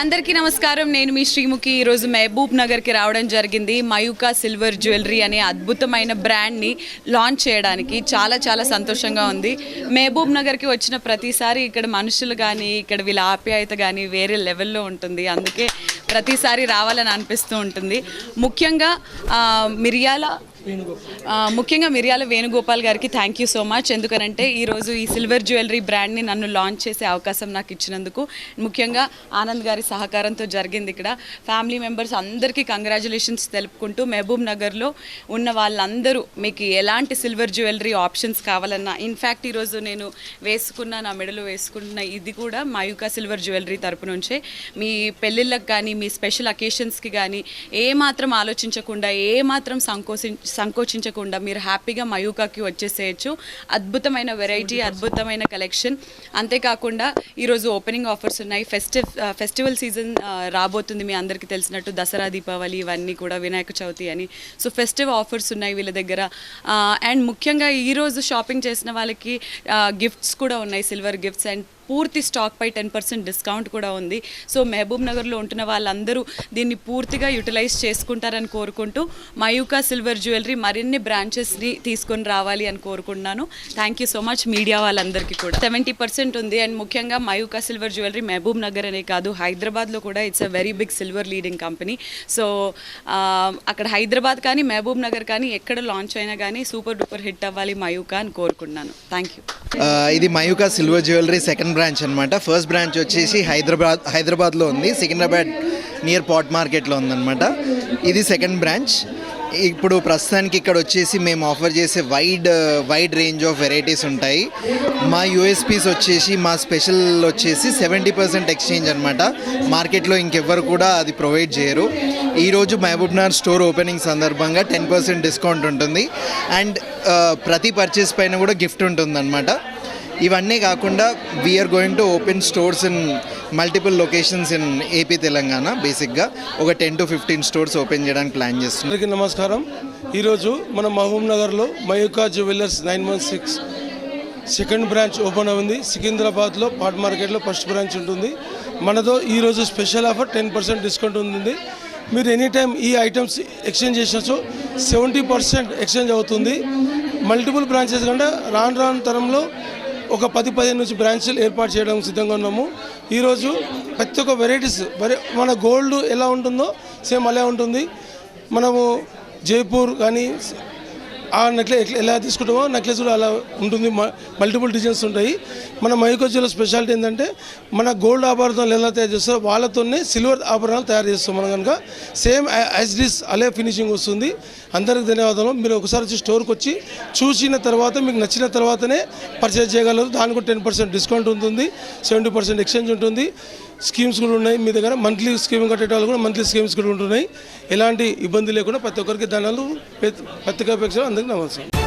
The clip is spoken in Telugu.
అందరికీ నమస్కారం. నేను మీ శ్రీముఖి. ఈరోజు మహబూబ్ నగర్కి రావడం జరిగింది. మయూకా సిల్వర్ జ్యువెలరీ అనే అద్భుతమైన బ్రాండ్ని లాంచ్ చేయడానికి చాలా సంతోషంగా ఉంది. మహబూబ్ నగర్కి వచ్చిన ప్రతిసారి ఇక్కడ మనుషులు కానీ ఇక్కడ వీళ్ళ ఆప్యాయత కానీ వేరే లెవెల్లో ఉంటుంది. అందుకే ప్రతిసారి రావాలని అనిపిస్తూ ఉంటుంది. ముఖ్యంగా మిర్యాల వేణుగోపాల్ గారికి థ్యాంక్ యూ సో మచ్. ఎందుకనంటే ఈరోజు ఈ సిల్వర్ జ్యువెలరీ బ్రాండ్ని నన్ను లాంచ్ చేసే అవకాశం నాకు ఇచ్చినందుకు, ముఖ్యంగా ఆనంద్ గారి సహకారంతో జరిగింది. ఇక్కడ ఫ్యామిలీ మెంబర్స్ అందరికీ కంగ్రాచులేషన్స్ తెలుపుకుంటూ, మహబూబ్ నగర్లో ఉన్న వాళ్ళందరూ మీకు ఎలాంటి సిల్వర్ జ్యువెలరీ ఆప్షన్స్ కావాలన్నా, ఇన్ఫ్యాక్ట్ ఈరోజు నేను నా మెడలో వేసుకున్న ఇది కూడా మయూకా సిల్వర్ జ్యువెలరీ తరపు నుంచే. మీ పెళ్ళిళ్ళకి కానీ మీ స్పెషల్ అకేషన్స్కి కానీ ఏమాత్రం ఆలోచించకుండా ఏమాత్రం సంకోచించకుండా మీరు హ్యాపీగా మయూకాకి వచ్చేసేయచ్చు. అద్భుతమైన వెరైటీ, అద్భుతమైన కలెక్షన్. అంతేకాకుండా ఈరోజు ఓపెనింగ్ ఆఫర్స్ ఉన్నాయి. ఫెస్టివల్ సీజన్ రాబోతుంది. మీ అందరికీ తెలిసినట్టు దసరా, దీపావళి ఇవన్నీ కూడా, వినాయక చవితి అని. సో ఫెస్టివ్ ఆఫర్స్ ఉన్నాయి వీళ్ళ దగ్గర. అండ్ ముఖ్యంగా ఈరోజు షాపింగ్ చేసిన వాళ్ళకి గిఫ్ట్స్ కూడా ఉన్నాయి, సిల్వర్ గిఫ్ట్స్. అండ్ పూర్తి స్టాక్పై 10% డిస్కౌంట్ కూడా ఉంది. సో మహబూబ్ నగర్లో ఉంటున్న వాళ్ళందరూ దీన్ని పూర్తిగా యూటిలైజ్ చేసుకుంటారని కోరుకుంటూ, మయూకా సిల్వర్ జ్యువెలరీ మరిన్ని బ్రాంచెస్ని తీసుకొని రావాలి అని కోరుకుంటున్నాను. Thank you so much media వాళ్ళందరికీ కూడా. 70% ఉంది. అండ్ ముఖ్యంగా Mayuka silver jewellery Mahabubnagar అనే కాదు, హైదరాబాద్లో కూడా it's a very big silver leading company. So అక్కడ హైదరాబాద్ కానీ మహబూబ్ నగర్ కానీ ఎక్కడ లాంచ్ అయినా కానీ సూపర్ డూపర్ హిట్ అవ్వాలి మయూకా అని కోరుకుంటున్నాను. Thank you. ఇది Mayuka silver jewellery second branch అనమాట. ఫస్ట్ బ్రాంచ్ వచ్చేసి హైదరాబాద్లో ఉంది, సికింద్రాబాద్ నియర్ పాట్ మార్కెట్లో ఉందన్నమాట. ఇది సెకండ్ బ్రాంచ్. ఇప్పుడు ప్రస్తుతానికి ఇక్కడ వచ్చేసి మేము ఆఫర్ చేసే వైడ్ రేంజ్ ఆఫ్ వెరైటీస్ ఉంటాయి. మా యూఎస్పీస్ వచ్చేసి, మా స్పెషల్ వచ్చేసి 70% ఎక్స్చేంజ్ అనమాట. మార్కెట్లో ఇంకెవ్వరు కూడా అది ప్రొవైడ్ చేయరు. ఈరోజు మహబూబ్ నగర్ స్టోర్ ఓపెనింగ్ సందర్భంగా 10% డిస్కౌంట్ ఉంటుంది. అండ్ ప్రతి పర్చేస్ పైన కూడా గిఫ్ట్ ఉంటుందన్నమాట. ఇవన్నీ కాకుండా we're going to open stores in multiple locations in AP, Telangana. బేసిక్గా ఒక 10 to 15 స్టోర్స్ ఓపెన్ చేయడానికి ప్లాన్ చేస్తున్నాం. అందరికీ నమస్కారం. ఈరోజు మన మహబూబ్ నగర్లో Mayuka jewellers 916 second branch open అయింది. సికింద్రాబాద్లో పాట్ మార్కెట్లో ఫస్ట్ బ్రాంచ్ ఉంటుంది. మనతో ఈరోజు స్పెషల్ ఆఫర్ 10% డిస్కౌంట్ ఉంటుంది. మీరు ఎనీ టైం ఈ ఐటమ్స్ ఎక్స్చేంజ్ చేసినచో 70% ఎక్స్చేంజ్ అవుతుంది. మల్టిపుల్ బ్రాంచెస్ కంటే రాను తరంలో ఒక 10-15 నుంచి బ్రాంచ్లు ఏర్పాటు చేయడం సిద్ధంగా ఉన్నాము. ఈరోజు ప్రతి ఒక్క వెరైటీస్ మన గోల్డ్ ఎలా ఉంటుందో సేమ్ అలా ఉంటుంది. మనము జైపూర్ కానీ ఆ నెక్లెస్ ఎలా తీసుకుంటామో నెక్లెస్ కూడా అలా ఉంటుంది. మల్టిపుల్ డిజైన్స్ ఉంటాయి. మన మయూకా జ్యువెలరీ స్పెషాలిటీ ఏంటంటే, మన గోల్డ్ ఆభరణాలు ఎలా తయారు చేస్తారో వాళ్ళతోనే సిల్వర్ ఆభరణాలు తయారు చేస్తాం. మనం కనుక సేమ్ యాజ్ డిస్ అలే ఫినిషింగ్ వస్తుంది. అందరికి ధన్యవాదాలు. మీరు ఒకసారి వచ్చి స్టోర్కి వచ్చి చూసిన తర్వాత మీకు నచ్చిన తర్వాతనే పర్చేజ్ చేయగలరు. దానికి 10% డిస్కౌంట్ ఉంటుంది, 70% ఎక్స్చేంజ్ ఉంటుంది. స్కీమ్స్ కూడా ఉన్నాయి. మీ దగ్గర మంత్లీ స్కీమ్ కట్టేటాలు కూడా మంత్లీ స్కీమ్స్ కూడా ఉంటున్నాయి. ఎలాంటి ఇబ్బంది లేకుండా ప్రతి ఒక్కరికి ధనాలు ప్రత్యేక అందరికీ నమస్కారం.